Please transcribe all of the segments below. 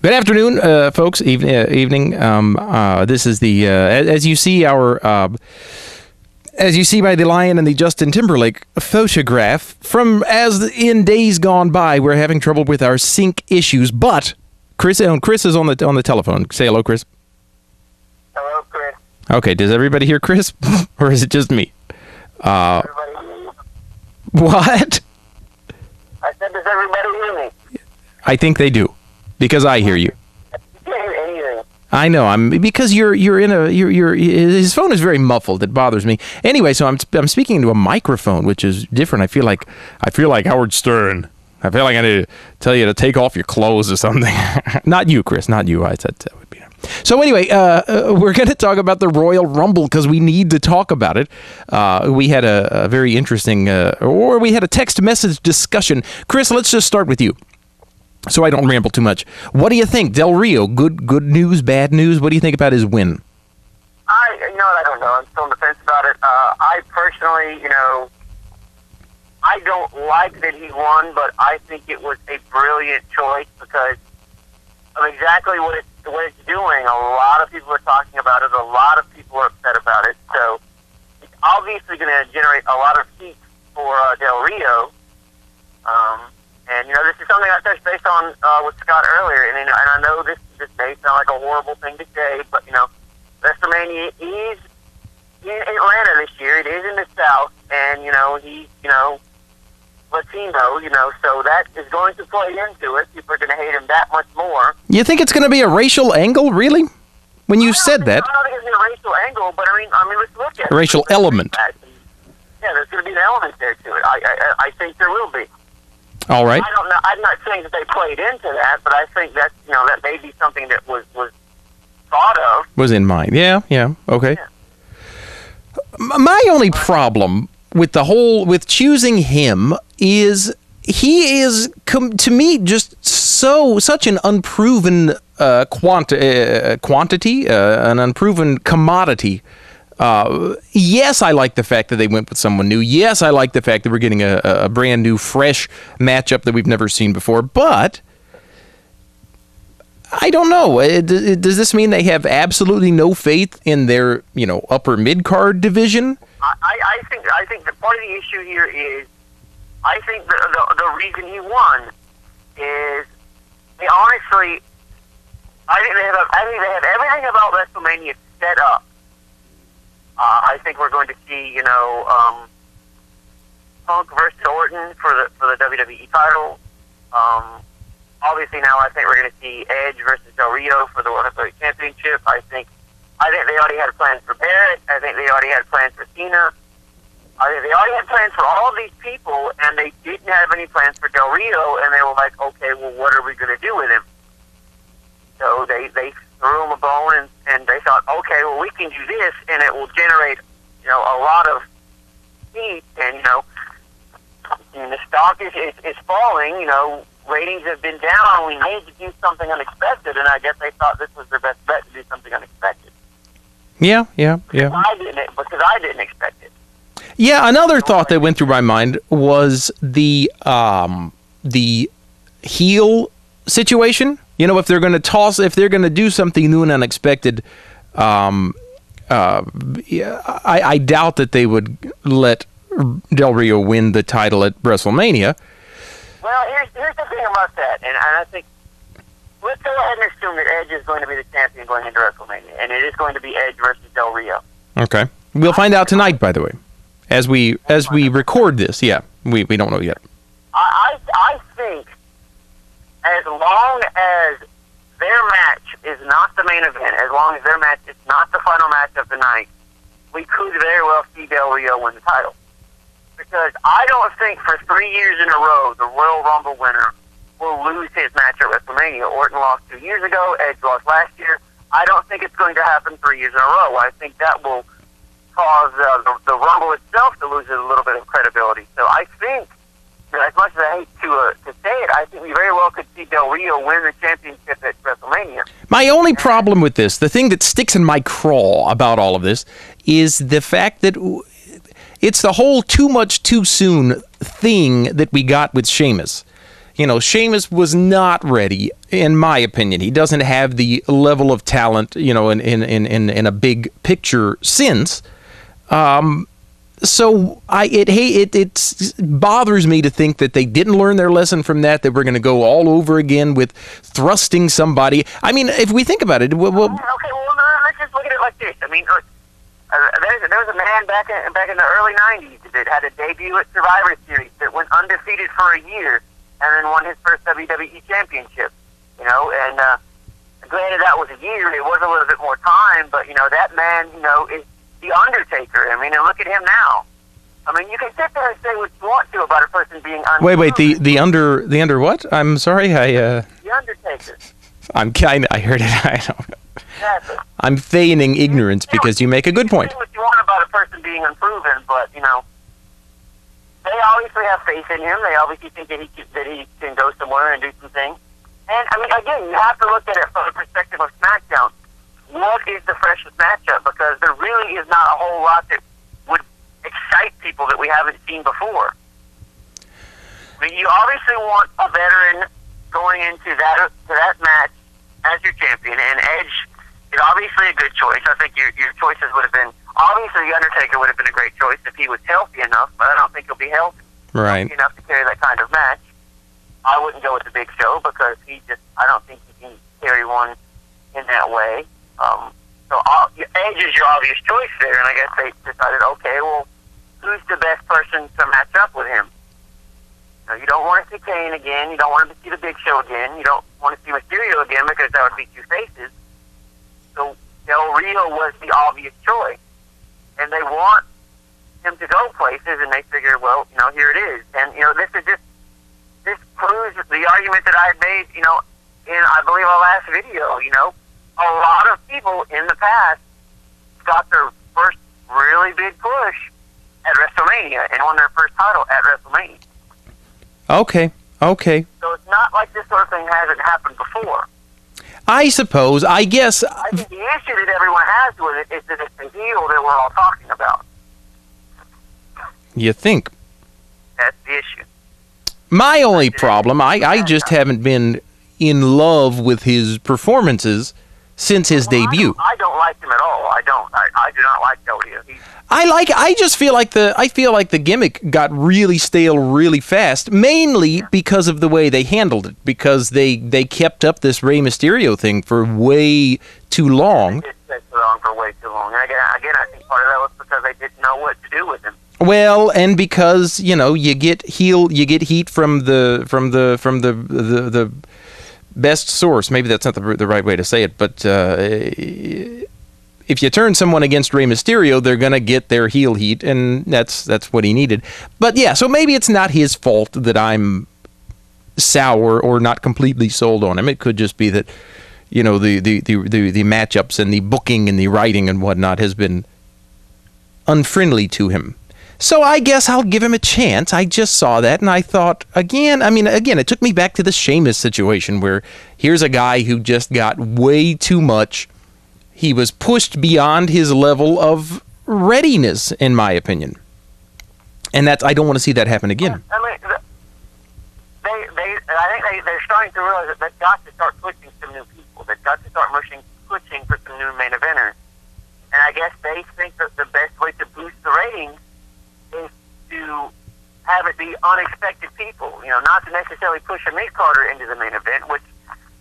Good afternoon, folks. Evening. This is the as you see as you see by the Lion and the Justin Timberlake photograph from as in days gone by. We're having trouble with our sync issues, but Chris is on the telephone. Say hello, Chris. Hello, Chris. Okay. Does everybody hear Chris, or is it just me? Everybody, What? I said, does everybody hear me? I think they do. Because I hear you. You can't hear anything. I know. Because you're his phone is very muffled. It bothers me. Anyway, so I'm speaking into a microphone, which is different. I feel like Howard Stern. I feel like I need to tell you to take off your clothes or something. Not you, Chris. Not you. I said that would be. So anyway, we're going to talk about the Royal Rumble because we need to talk about it. We had a very interesting, we had a text message discussion. Chris, let's just start with you. So I don't ramble too much. What do you think, Del Rio? Good news, bad news? What do you think about his win? I don't know. I'm still on the fence about it. I personally, I don't like that he won, but I think it was a brilliant choice because of exactly what it's doing. A lot of people are talking about it. A lot of people are upset about it. So it's obviously going to generate a lot of heat for Del Rio. And, this is something I touched base on with Scott earlier, and I know this may sound like a horrible thing to say, but, WrestleMania is in Atlanta this year. It is in the South, and, he's, Latino, so that is going to play into it. People are going to hate him that much more. You think it's going to be a racial angle, really? When you said that. I don't think it's going to be a racial angle, but, I mean, let's look at it. A racial element. Yeah, there's going to be an element there to it. I think there will be. All right. I don't know. I'm not saying that they played into that, but I think that that may be something that was thought of. Was in mind. Yeah. Okay. Yeah. My only problem with with choosing him is he is to me just such an unproven quantity, an unproven commodity. Yes, I like the fact that they went with someone new. Yes, I like the fact that we're getting a brand new, fresh matchup that we've never seen before. But I don't know. Does this mean they have absolutely no faith in their, upper mid-card division? I think that part of the issue here is, I think the reason he won is they honestly, I think they have everything about WrestleMania set up. I think we're going to see, Punk versus Orton for the WWE title. Obviously now I think we're going to see Edge versus Del Rio for the World Heavyweight Championship. I think they already had plans for Barrett. I think they already had plans for Cena. I think they already had plans for all of these people, and they didn't have any plans for Del Rio, and they were like, okay, well, what are we going to do with him? So they threw him a bone, and they thought, okay, well, we can do this, and it will generate, a lot of heat, and, the stock is falling, ratings have been down, we need to do something unexpected, and I guess they thought this was their best bet to do something unexpected. Yeah. Because I didn't expect it. Yeah, another thought that went through my mind was the heel situation. If they're going to do something new and unexpected, I doubt that they would let Del Rio win the title at WrestleMania. Well, here's the thing about that, and I think let's go ahead and assume that Edge is going to be the champion going into WrestleMania, and it is going to be Edge versus Del Rio. Okay, we'll find out tonight, by the way, as we record this. Yeah, we don't know yet. I think as long as their match is not the main event, as long as their match is not the final match of the night, we could very well see Del Rio win the title. Because I don't think for 3 years in a row the Royal Rumble winner will lose his match at WrestleMania. Orton lost 2 years ago, Edge lost last year. I don't think it's going to happen 3 years in a row. I think that will cause the Rumble itself to lose a little bit of credibility. So I think, as much as I hate to say it, I think we very well could see Del Rio win the championship at WrestleMania. My only problem with this, the thing that sticks in my craw about all of this, is the fact that it's the whole too much too soon thing that we got with Sheamus. Sheamus was not ready, in my opinion. He doesn't have the level of talent, in a big picture sense. So it bothers me to think that they didn't learn their lesson from that we're going to go all over again with thrusting somebody. I mean, if we think about it, okay, well, let's just look at it like this. I mean, there was a man back in the early '90s that had a debut at Survivor Series that went undefeated for a year and then won his first WWE championship. And granted that was a year, it was a little bit more time, but that man, is The Undertaker. I mean, and look at him now. I mean, you can sit there and say what you want to about a person being unproven. Wait, the under what? I'm sorry, The Undertaker. I heard it. I don't know. Exactly. I'm feigning ignorance because you make a good point. You can say what you want about a person being unproven, but they obviously have faith in him. They obviously think that he can go somewhere and do some things. And I mean, again, you have to look at it from the perspective of SmackDown. What is the freshest matchup? Because there really is not a whole lot that would excite people that we haven't seen before. I mean, you obviously want a veteran going into that match as your champion, and Edge is obviously a good choice. I think your choices would have been, obviously The Undertaker would have been a great choice if he was healthy enough, but I don't think he'll be healthy enough to carry that kind of match. I wouldn't go with the Big Show because I don't think he can carry one in that way. Edge is your obvious choice there, and I guess they decided, okay, well, who's the best person to match up with him? You don't want to see Kane again. You don't want to see the Big Show again. You don't want to see Mysterio again because that would be two faces. So Del Rio was the obvious choice, and they want him to go places, and they figure, well, here it is, and this proves the argument that I had made, in I believe our last video. A lot of people in the past got their first really big push at Wrestlemania and won their first title at Wrestlemania. Okay. So it's not like this sort of thing hasn't happened before. I suppose. I guess. I think the issue that everyone has with it is that it's the heel that we're all talking about. You think? That's the issue. My only problem, I just haven't been in love with his performances since his debut. I don't like him at all. I do not like Del Rio. I just feel like the gimmick got really stale really fast, mainly because of the way they handled it, because they kept up this Rey Mysterio thing for way too long. They did stay on for way too long. And again, I think part of that was because they didn't know what to do with him. Well, and because you get heat from the best source. Maybe that's not the right way to say it, but if you turn someone against Rey Mysterio, they're gonna get their heel heat, and that's what he needed. But yeah, so maybe it's not his fault that I'm sour or not completely sold on him. It could just be that the matchups and the booking and the writing and whatnot has been unfriendly to him. So I guess I'll give him a chance. I just saw that, and I thought, again, it took me back to the Sheamus situation where here's a guy who just got way too much. He was pushed beyond his level of readiness, in my opinion. And I don't want to see that happen again. I mean, I think they're starting to realize that they've got to start pushing some new people. They've got to start pushing for some new main eventers. And I guess they think that the best way to boost the ratings is to have it be unexpected people, not to necessarily push a mid-carder into the main event, which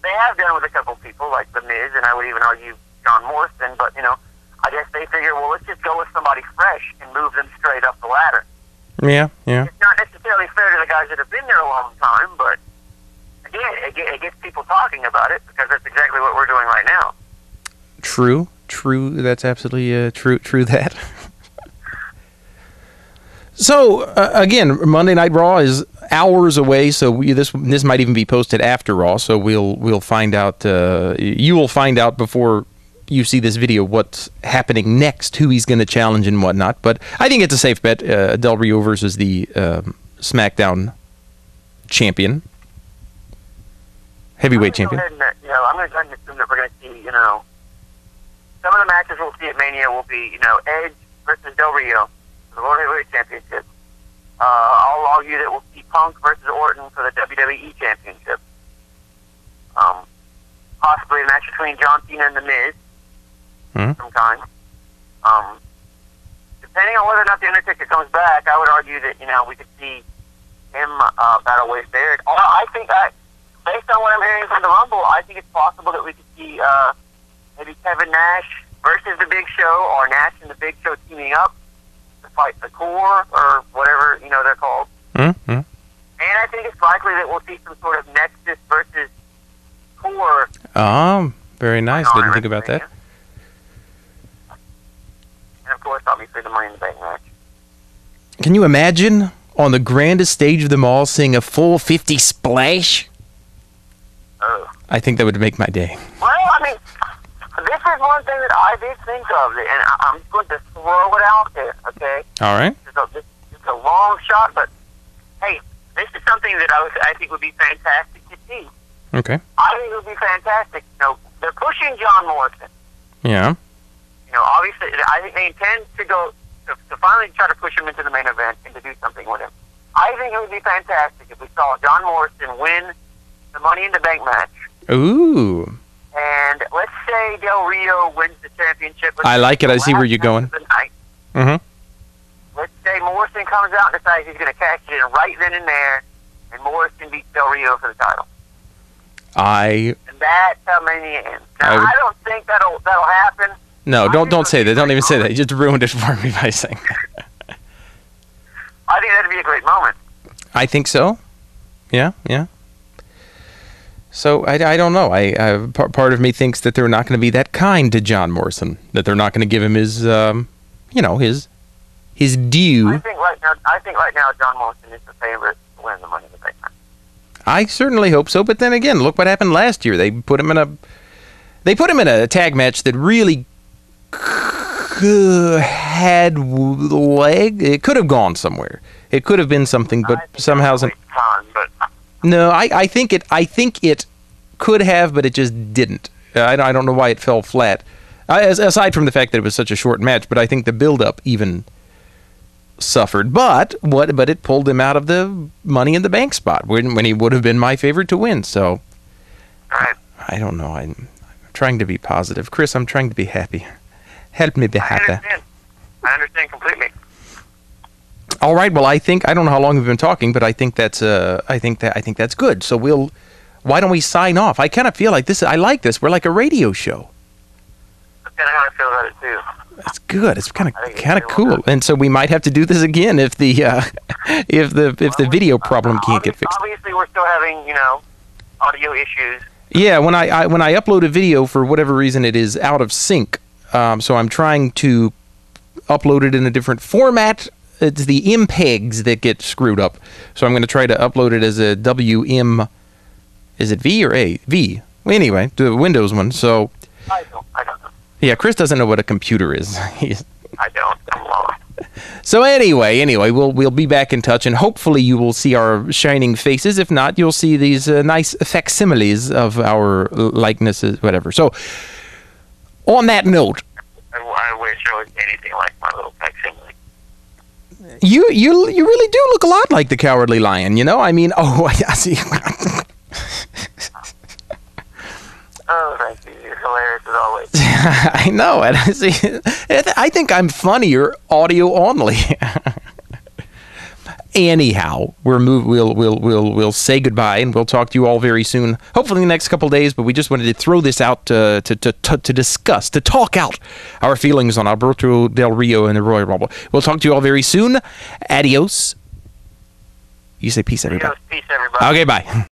they have done with a couple people like The Miz, and I would even argue John Morrison, but, I guess they figure, well, let's just go with somebody fresh and move them straight up the ladder. Yeah. It's not necessarily fair to the guys that have been there a long time, but, again, it gets people talking about it because that's exactly what we're doing right now. True. That's absolutely true that. So, again, Monday Night Raw is hours away, so this might even be posted after Raw, so we'll find out, you will find out before you see this video what's happening next, who he's going to challenge and whatnot, but I think it's a safe bet, Del Rio versus the SmackDown champion, heavyweight champion. I'm going to go ahead and assume that we're going to see, some of the matches we'll see at Mania will be, Edge versus Del Rio, the World Heavyweight Championship. I'll argue that we'll see Punk versus Orton for the WWE Championship. Possibly a match between John Cena and The Miz, some kind. Depending on whether or not The Undertaker comes back, I would argue that, we could see him battle Wade Barrett. I think that, based on what I'm hearing from the Rumble, I think it's possible that we could see maybe Kevin Nash versus The Big Show, or Nash and The Big Show teaming up to fight the Core, or whatever, they're called. Mm-hmm. And I think it's likely that we'll see some sort of Nexus versus Core. Very nice. Didn't think about that. And of course, obviously, the Money in the Bank match. Can you imagine on the grandest stage of them all seeing a full 50 splash? Oh. I think that would make my day. Well, this is one thing that I did think of, and I'm going to throw it out there, okay? All right. This is a long shot, but hey, this is something that I think would be fantastic to see. Okay. I think it would be fantastic. They're pushing John Morrison. Yeah. Obviously, I think they intend to go to finally try to push him into the main event and to do something with him. I think it would be fantastic if we saw John Morrison win the Money in the Bank match. Ooh. And let's say Del Rio wins the championship. I like it. I see where you're going. Mm-hmm. Let's say Morrison comes out and decides he's going to cash it in right then and there, and Morrison beats Del Rio for the title. And that's how many ends. Now, I don't think that'll happen. No, don't say that. Don't even say that. You just ruined it for me by saying that. I think that'd be a great moment. I think so. Yeah. So I don't know. Part of me thinks that they're not going to be that kind to John Morrison. That they're not going to give him his, his due. I think right now John Morrison is the favorite to win the Money in the Bank match. I certainly hope so. But then again, look what happened last year. They put him in a tag match that really had leg. It could have gone somewhere. It could have been something, but somehow. No, I think it could have, but it just didn't. I don't know why it fell flat. Aside from the fact that it was such a short match, but I think the build-up even suffered. But it pulled him out of the Money in the Bank spot when he would have been my favorite to win. So I don't know. I'm trying to be positive, Chris. I'm trying to be happy. Help me be happy. I understand completely. All right. Well, I don't know how long we've been talking, but I think that's good. So why don't we sign off? I kind of feel like this. I like this. We're like a radio show. That's kind of how I feel about it too. That's good. It's kind of cool. And so we might have to do this again if the video problem can't get fixed. Obviously, we're still having audio issues. Yeah. When I upload a video, for whatever reason, it is out of sync. So I'm trying to upload it in a different format. It's the MPEGs that get screwed up. So I'm going to try to upload it as a WM. Is it V or A? V. Well, anyway, the Windows one. So I don't know. Yeah, Chris doesn't know what a computer is. I don't. I'm lost. So anyway, we'll be back in touch, and hopefully you will see our shining faces. If not, you'll see these nice facsimiles of our likenesses, whatever. So on that note, I wish I was anything like my little facsimile. You really do look a lot like the Cowardly Lion, I mean, I see. Oh, thank you. You're hilarious as always. I know, and I think I'm funnier audio only. Anyhow, we'll say goodbye, and we'll talk to you all very soon. Hopefully in the next couple of days. But we just wanted to throw this out to discuss, to talk out our feelings on Alberto Del Rio and the Royal Rumble. We'll talk to you all very soon. Adios. You say peace, everybody. Adios, peace, everybody. Okay, bye.